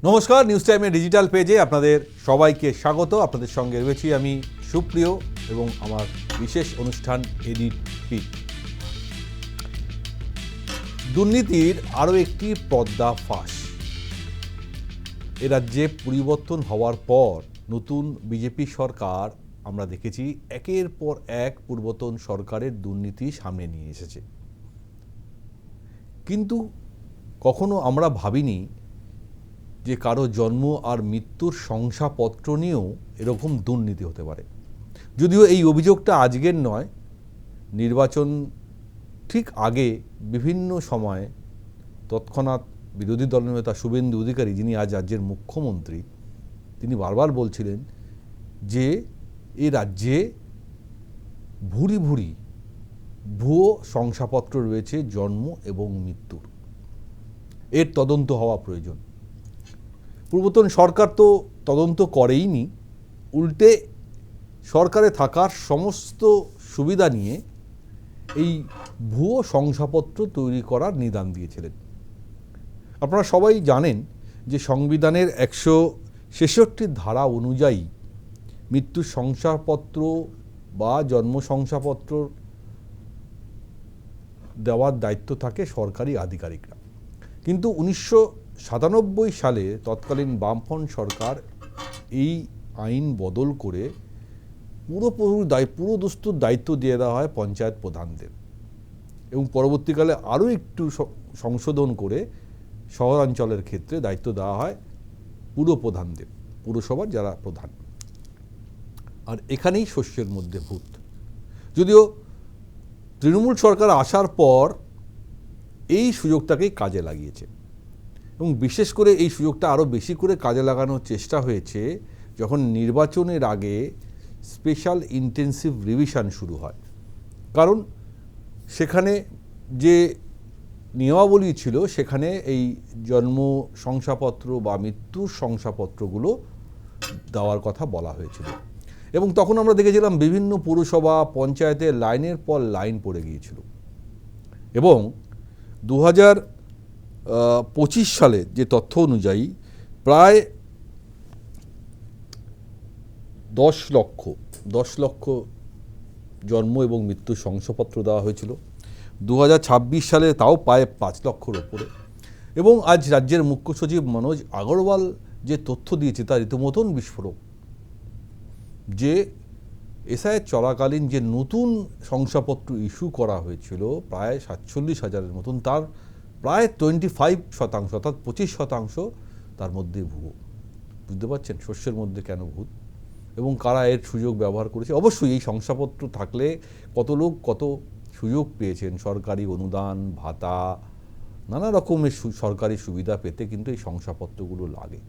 নমস্কার, নিউজ টাইমের ডিজিটাল পেজে আপনাদের সবাইকে স্বাগত। আপনাদের সঙ্গে রয়েছি আমি সুপ্রিয় এবং আমার বিশেষ অনুষ্ঠান এডিট পিট। দুর্নীতির আরও একটি পর্দা ফাঁস। এ রাজ্যে পরিবর্তন হওয়ার পর নতুন বিজেপি সরকার আমরা দেখেছি একের পর এক পূর্বতন সরকারের দুর্নীতি সামনে নিয়ে এসেছে, কিন্তু কখনো আমরা ভাবিনি যে কারো জন্ম আর মৃত্যুর শংসাপত্র নিয়েও এরকম দুর্নীতি হতে পারে। যদিও এই অভিযোগটা আজকের নয়, নির্বাচন ঠিক আগে বিভিন্ন সময়ে তৎক্ষণাৎ বিরোধী দলনেতা শুভেন্দু অধিকারী, যিনি আজ রাজ্যের মুখ্যমন্ত্রী, তিনি বারবার বলছিলেন যে এই রাজ্যে ভুরি ভুরি ভুয়ো শংসাপত্র রয়েছে জন্ম এবং মৃত্যুর, এর তদন্ত হওয়া প্রয়োজন। পূর্বতন সরকার তো তদন্ত করেইনি, উল্টে সরকারে থাকার সমস্ত সুবিধা নিয়ে এই ভুয়ো শংসাপত্র তৈরি করার নিদান দিয়েছিলেন। আপনারা সবাই জানেন যে সংবিধানের 166 ধারা অনুযায়ী মৃত্যুর শংসাপত্র বা জন্ম শংসাপত্র দেওয়ার দায়িত্ব থাকে সরকারি আধিকারিকরা। কিন্তু 1997 সালে তৎকালীন বামফ্রন্ট সরকার এই আইন বদল করে পুরো দস্তুর দায়িত্ব দিয়ে দেওয়া হয় পঞ্চায়েত প্রধানদের, এবং পরবর্তীকালে আরও একটু সংশোধন করে শহরাঞ্চলের ক্ষেত্রে দায়িত্ব দেওয়া হয় পুর প্রধানদের, পুরসভার যারা প্রধান। আর এখানেই শস্যের মধ্যে ভূত। যদিও তৃণমূল সরকার আসার পর এই সুযোগটাকেই কাজে লাগিয়েছে, এবং বিশেষ করে এই সুযোগটা আরও বেশি করে কাজে লাগানোর চেষ্টা হয়েছে যখন নির্বাচনের আগে স্পেশাল ইন্টেন্সিভ রিভিশন শুরু হয়। কারণ সেখানে যে নিয়মাবলী ছিল সেখানে এই জন্ম শংসাপত্র বা মৃত্যুর শংসাপত্রগুলো দেওয়ার কথা বলা হয়েছিল, এবং তখন আমরা দেখেছিলাম বিভিন্ন পুরসভা পঞ্চায়েতে লাইনের পর লাইন পড়ে গিয়েছিল। এবং 2025 সালে যে তথ্য অনুযায়ী প্রায় 10 লক্ষ জন্ম এবং মৃত্যুর শংসাপত্র দেওয়া হয়েছিল। 2026 সালে তাও প্রায় 5 লক্ষর ওপরে। এবং আজ রাজ্যের মুখ্য সচিব মনোজ আগরওয়াল যে তথ্য দিয়েছে তা রীতিমতন বিস্ফোরক, যে এসআইআর চলাকালীন যে নতুন শংসাপত্র ইস্যু করা হয়েছিল প্রায় 47,000-এর মতন, তার প্রায় 25%, অর্থাৎ 25% তার মধ্যে ভুয়ো। বুঝতে পারছেন শস্যের মধ্যে কেন ভূত এবং কারা এর সুযোগ ব্যবহার করেছে। অবশ্যই এই শংসাপত্র থাকলে কত লোক কত সুযোগ পেয়েছেন, সরকারি অনুদান, ভাতা, নানা রকমের সরকারি সুবিধা পেতে কিন্তু এই শংসাপত্রগুলো লাগে।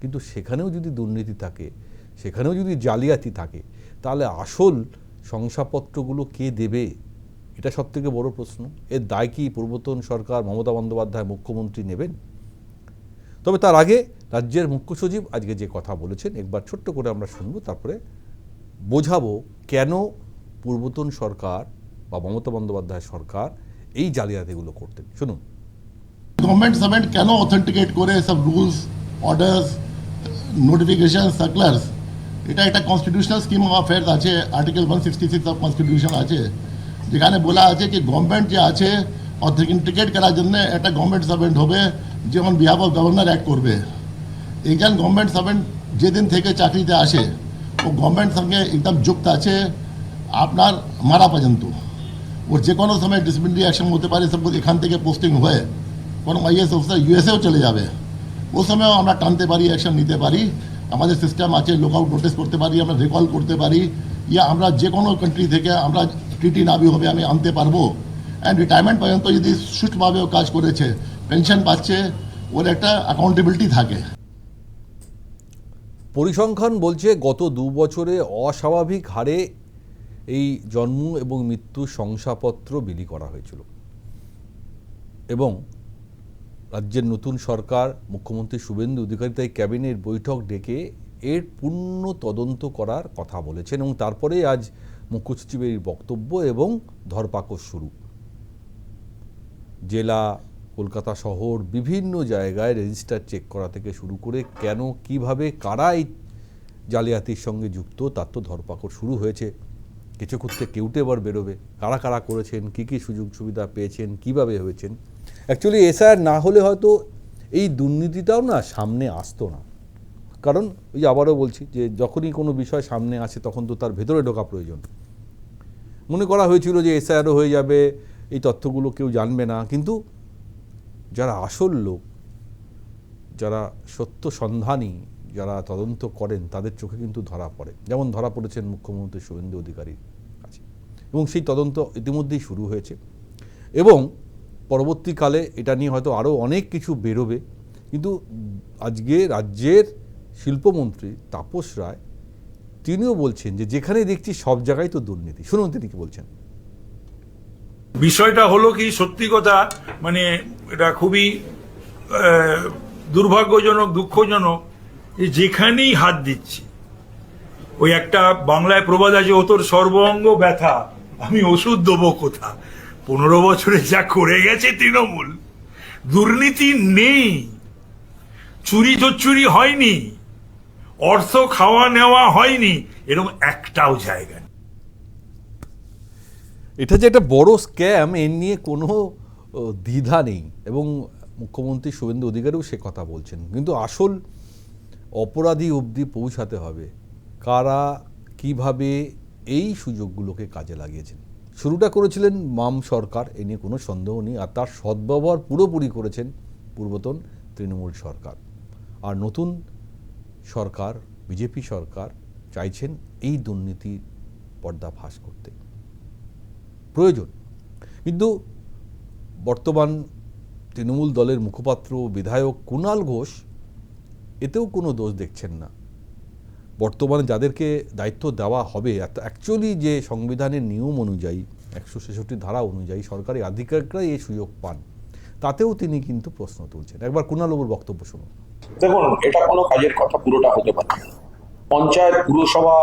কিন্তু সেখানেও যদি দুর্নীতি থাকে, সেখানেও যদি জালিয়াতি থাকে, তাহলে আসল শংসাপত্রগুলো কে দেবে? এটা সবথেকে বড় প্রশ্ন। এর দায় কি পূর্বতন সরকার মমতা বন্দ্যোপাধ্যায় মুখ্যমন্ত্রী নেবেন? তবে তার আগে রাজ্যের মুখ্য সচিব আজকে যে কথা বলেছেন একবার ছোট্ট করে আমরা শুনবো, তারপরে বোঝাবো কেন পূর্বতন সরকার বা মমতা বন্দ্যোপাধ্যায় সরকার এই জালিয়াতিগুলো করতেন। শুনুন। গভর্নমেন্ট সার্ভেন্ট কেন অথেন্টিকেট করে সব রুলস, অর্ডার্স, নোটিফিকেশন, সার্কুলার্স? এটা একটা কনস্টিটিউশনাল স্কিম অফ অ্যাফেয়ার্স আছে, আর্টিকেল 166 অফ কনস্টিটিউশন আছে, যেখানে বলা আছে কি গভর্নমেন্ট যে আছে অথেন্টিকেট করার জন্য একটা গভর্নমেন্ট সার্ভেন্ট হবে যে on behalf of governor act করবে। একজন গভর্নমেন্ট সার্ভেন্ট যেদিন থেকে চাকরিতে আসে ও গভর্নমেন্ট সঙ্গে একদম যুক্ত আছে আপনার মারা পর্যন্ত। ওর যে কোনো সময় ডিসিপ্লিনারি অ্যাকশন হতে পারে। সব এখান থেকে পোস্টিং হয়ে কোনো আইএস অফিসার ইউএসএও চলে যাবে, ও সময়ও আমরা টানতে পারি, অ্যাকশন নিতে পারি। আমাদের সিস্টেম আছে, লুকআউট নোটিস করতে পারি, আমরা রিকল করতে পারি, ইয়া আমরা যে কোনো কান্ট্রি থেকে আমরা টিটি নাবি হবে আমি আনতে পারবো। অ্যান্ড রিটায়ারমেন্ট পর্যন্ত যদি সুষ্ঠুভাবেও কাজ করেছে, পেনশন পাচ্ছে, ওর একটা অ্যাকাউন্টেবিলিটি থাকে। পরিসংখ্যান বলছে গত 2 বছরে অস্বাভাবিক হারে এই জন্ম এবং মৃত্যুর শংসাপত্র বিলি করা হয়েছিল, এবং রাজ্যের নতুন সরকার মুখ্যমন্ত্রী শুভেন্দু অধিকারী তাই ক্যাবিনেট বৈঠক ডেকে এর পূর্ণ তদন্ত করার কথা বলেছেন, এবং তারপরে আজ মুখ্য সচিবের বক্তব্য এবং ধরপাকড় শুরু। জেলা কলকাতা শহর বিভিন্ন জায়গায় রেজিস্টার চেক করা থেকে শুরু করে কেন কিভাবে কারা এই জালিয়াতির সঙ্গে যুক্ত তার তো ধরপাকড় শুরু হয়েছে। কিছু করতে কেউটে এবার বেরোবে, কারা কারা করেছেন, কী কী সুযোগ সুবিধা পেয়েছেন, কিভাবে হয়েছেন। অ্যাকচুয়ালি এসআইআর না হলে হয়তো এই দুর্নীতিটাও না সামনে আসতো না। কারণ ওই যে আবারও বলছি যে যখনই কোনো বিষয় সামনে আসে তখন তো তার ভেতরে ঢোকা প্রয়োজন। মনে করা হয়েছিল যে এসআইআরও হয়ে যাবে, এই তথ্যগুলো কেউ জানবে না, কিন্তু যারা আসল লোক, যারা সত্য সন্ধানী, যারা তদন্ত করেন তাদের চোখে কিন্তু ধরা পড়ে। যেমন ধরা পড়েছেন মুখ্যমন্ত্রী শুভেন্দু অধিকারীর কাছে, এবং সেই তদন্ত ইতিমধ্যেই শুরু হয়েছে এবং পরবর্তীকালে এটা নিয়ে হয়তো আরও অনেক কিছু বেরোবে। কিন্তু আজকে রাজ্যের শিল্পমন্ত্রী তাপস রায় তিনিও বলছেন যে যেখানে দেখছি সব জায়গায় তো দুর্নীতি। শুনুন তিনি কি বলছেন। বিষয়টা হলো কি, সত্যি কথা মানে এটা খুবই দুর্ভাগ্যজনক, দুঃখজনক যে যেখানেই হাত দিচ্ছি, ওই একটা বাংলায় প্রবাদ আছে, ও তোর সর্বাঙ্গ ব্যথা, আমি ওষুধ দেবো কোথা। 15 বছরে যা করে গেছে তৃণমূল, দুর্নীতি নেই, চুরি চুরি হয়নি, অর্থ খাওয়া নেওয়া হয়নি, এরকম একটাও জায়গা নেই। এটা যে একটা বড় স্ক্যাম, এর নিয়ে কোনো দ্বিধা নেই এবং মুখ্যমন্ত্রী শুভেন্দু অধিকারীও সে কথা বলছেন। কিন্তু আসল অপরাধী অবধি পৌঁছাতে হবে কারা কিভাবে এই সুযোগগুলোকে কাজে লাগিয়েছেন। শুরুটা করেছিলেন বাম সরকার, এ নিয়ে কোনো সন্দেহ নেই, আর তার সদ্ব্যবহার পুরোপুরি করেছেন পূর্বতন তৃণমূল সরকার। আর নতুন সরকার, বিজেপি সরকার চাইছেন এই দুর্নীতির পর্দাফাশ করতে। প্রয়োজন, কিন্তু বর্তমান তৃণমূল দলের মুখপাত্র বিধায়ক কুণাল ঘোষ এতেও কোনো দোষ দেখছেন না। বর্তমানে যাদেরকে দায়িত্ব দেওয়া হবে, অ্যাকচুয়ালি যে সংবিধানের নিয়ম অনুযায়ী 166 ধারা অনুযায়ী সরকারি আধিকারিকরাই এই সুযোগ পান, তাতেও তিনি কিন্তু প্রশ্ন তুলছেন। একবার কুণালবাবুর বক্তব্য শুনুন। দেখুন, এটা কোনো কাজের কথা পুরোটা হতে পারে না। পঞ্চায়েত, পুরসভা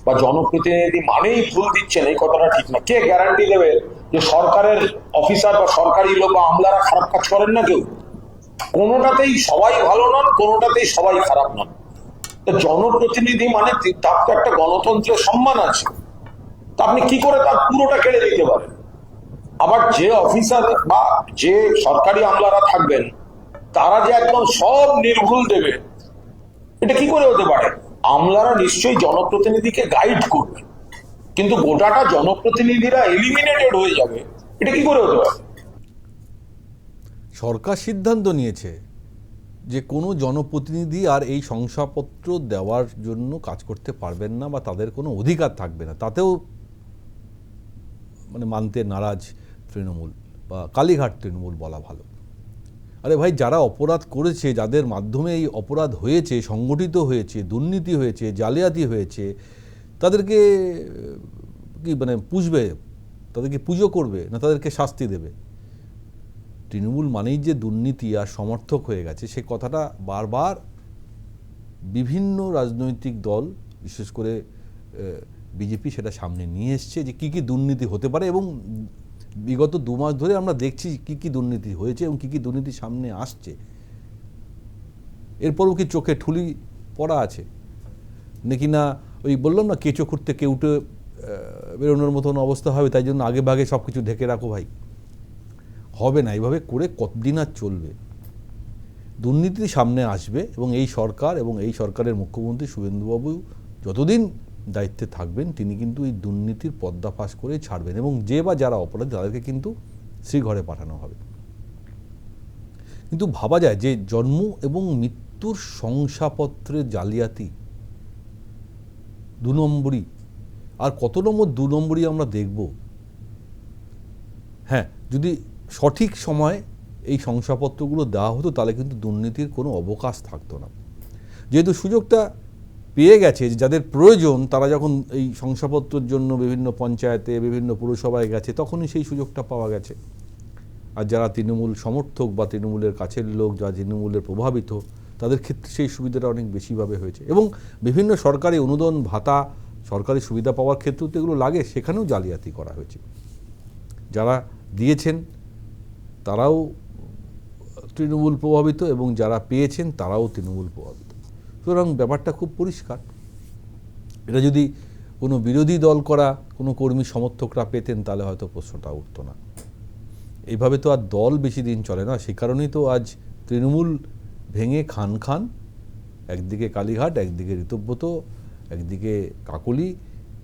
বা জনপ্রতিনিধি মানেই ভুল দিচ্ছেন, এই কথাটা ঠিক না। কে গ্যারান্টি দেবে যে সরকারের অফিসার বা সরকারি লোক বা আমলারা খারাপ কাজ করেন না? কেউ। কোনোটাতেই সবাই ভালো নন, কোনোটাতেই সবাই খারাপ নন। জনপ্রতিনিধি মানে তার তো একটা গণতন্ত্রের সম্মান আছে, তা আপনি কি করে তার পুরোটা কেড়ে দিতে পারেন? আবার যে অফিসার বা যে সরকারি আমলারা থাকবেন তারা যে একদম সব নির্ভুল দেবে, এটা কি করে হতে পারে? আমলারা নিশ্চয়ই জনপ্রতিনিধিকে গাইড করবে, কিন্তু গোটাটা জনপ্রতিনিধিরা এলিমিনেটেড হয়ে যাবে, এটা কি করে হতে পারে? সরকার সিদ্ধান্ত নিয়েছে যে কোনো জনপ্রতিনিধি আর এই শংসাপত্র দেওয়ার জন্য কাজ করতে পারবেন না বা তাদের কোনো অধিকার থাকবে না। তাতেও মানে মানতে নারাজ তৃণমূল, বা কালীঘাট তৃণমূল বলা ভালো। আরে ভাই, যারা অপরাধ করেছে, যাদের মাধ্যমে এই অপরাধ হয়েছে, সংগঠিত হয়েছে, দুর্নীতি হয়েছে, জালিয়াতি হয়েছে, তাদেরকে কি মানে পুষবে? তাদেরকে পুজো করবে না তাদেরকে শাস্তি দেবে? তৃণমূল মানেই যে দুর্নীতি আর সমর্থক হয়ে গেছে, সে কথাটা বারবার বিভিন্ন রাজনৈতিক দল, বিশেষ করে বিজেপি সেটা সামনে নিয়ে এসছে যে কী কী দুর্নীতি হতে পারে, এবং বিগত 2 মাস ধরে আমরা দেখছি কী কী দুর্নীতি হয়েছে এবং কী কী দুর্নীতি সামনে আসছে। এরপরও কি চোখে ঠুলি পড়া আছে নাকি? না ওই বললাম না, কেঁচো খুঁড়তে কেউটে বেরোনোর মতন অবস্থা হবে, তাই জন্য আগে ভাগে সব কিছু ঢেকে রাখো। ভাই, হবে না। এইভাবে করে কতদিন আর চলবে? দুর্নীতি সামনে আসবে এবং এই সরকার এবং এই সরকারের মুখ্যমন্ত্রী শুভেন্দুবাবু যতদিন দায়িত্বে থাকবেন তিনি কিন্তু এই দুর্নীতির পর্দাফাশ করে ছাড়বেন, এবং যে বা যারা অপরাধী তাদেরকে কিন্তু শ্রীঘরে পাঠানো হবে। কিন্তু ভাবা যায় যে জন্ম এবং মৃত্যুর শংসাপত্রের জালিয়াতি 2 নম্বরই, আর কত নম্বর 2 নম্বরই আমরা দেখব। হ্যাঁ, যদি সঠিক সময় এই শংসাপত্রগুলো দেওয়া হতো তাহলে কিন্তু দুর্নীতির কোনো অবকাশ থাকতো না। যেহেতু সুযোগটা পেয়ে গেছে, যাদের প্রয়োজন তারা যখন এই শংসাপত্রের জন্য বিভিন্ন পঞ্চায়েতে, বিভিন্ন পুরসভায় গেছে, তখনই সেই সুযোগটা পাওয়া গেছে। আর যারা তৃণমূল সমর্থক বা তৃণমূলের কাছের লোক, যারা তৃণমূলের প্রভাবিত, তাদের ক্ষেত্রে সেই সুবিধাটা অনেক বেশিভাবে হয়েছে। এবং বিভিন্ন সরকারি অনুদান, ভাতা, সরকারি সুবিধা পাওয়ার ক্ষেত্রেও তো এগুলো লাগে, সেখানেও জালিয়াতি করা হয়েছে। যারা দিয়েছেন তারাও তৃণমূল প্রভাবিত এবং যারা পেয়েছেন তারাও তৃণমূল প্রভাবিত। সুতরাং ব্যাপারটা খুব পরিষ্কার। এটা যদি কোনো বিরোধী দল করা কোনো কর্মী সমর্থকরা পেতেন তাহলে হয়তো প্রশ্নটা উঠতো না। এইভাবে তো আর দল বেশি দিন চলে না, সেই কারণেই তো আজ তৃণমূল ভেঙে খান খান, একদিকে কালীঘাট, একদিকে ঋতব্রত, একদিকে কাকলি।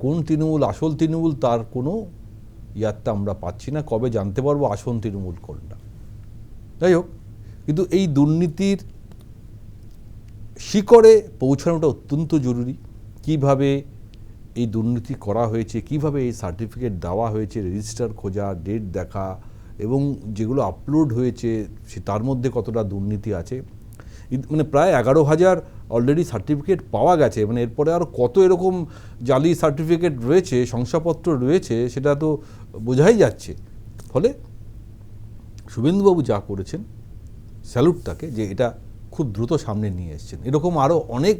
কোন তৃণমূল আসল তৃণমূল তার কোনো ইয়াত্তা আমরা পাচ্ছি না। কবে জানতে পারবো আসল তৃণমূল কোনটা? যাই হোক, কিন্তু এই দুর্নীতির শিকড়ে পৌঁছানোটা অত্যন্ত জরুরি। কিভাবে এই দুর্নীতি করা হয়েছে, কিভাবে এই সার্টিফিকেট দেওয়া হয়েছে, রেজিস্টার খোঁজা, ডেট দেখা, এবং যেগুলো আপলোড হয়েছে তার মধ্যে কতটা দুর্নীতি আছে। মানে প্রায় 11,000 অলরেডি সার্টিফিকেট পাওয়া গেছে, মানে এরপরে আরও কত এরকম জালি সার্টিফিকেট রয়েছে, শংসাপত্র রয়েছে, সেটা তো বোঝাই যাচ্ছে। ফলে শুভেন্দুবাবু যা করেছেন, স্যালুট তাকে, যে এটা খুব দ্রুত সামনে নিয়ে এসেছেন। এরকম আরও অনেক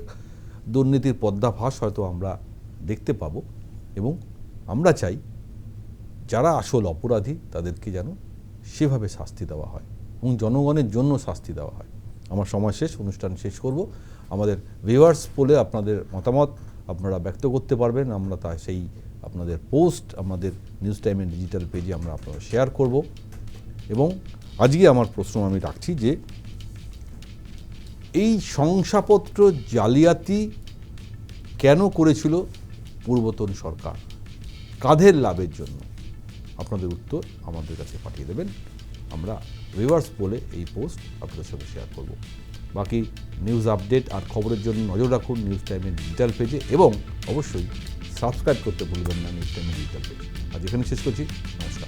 দুর্নীতির পর্দাফাঁস হয়তো আমরা দেখতে পাবো, এবং আমরা চাই যারা আসল অপরাধী তাদেরকে যেন সেভাবে শাস্তি দেওয়া হয় এবং জনগণের জন্য শাস্তি দেওয়া হয়। আমার সময় শেষ, অনুষ্ঠান শেষ করব। আমাদের ভিউয়ার্স পোলে আপনাদের মতামত আপনারা ব্যক্ত করতে পারবেন। আমরা তা সেই আপনাদের পোস্ট আমাদের নিউজ টাইমের ডিজিটাল পেজে আমরা আপনারা শেয়ার করব। এবং আজকে আমার প্রশ্ন আমি রাখছি যে এই শংসাপত্র জালিয়াতি কেন করেছিল পূর্বতন সরকার, কাদের লাভের জন্য? আপনাদের উত্তর আমাদের কাছে পাঠিয়ে দেবেন। আমরা ভিউয়ার্স পোলে এই পোস্ট আপনাদের সাথে শেয়ার করব। বাকি নিউজ আপডেট আর খবরের জন্য নজর রাখুন নিউজ টাইমের ডিজিটাল পেজে, এবং অবশ্যই সাবস্ক্রাইব করতে ভুলবেন না নিউজ টাইমের ডিজিটাল পেজে। আজ এখানে শেষ করছি। নমস্কার।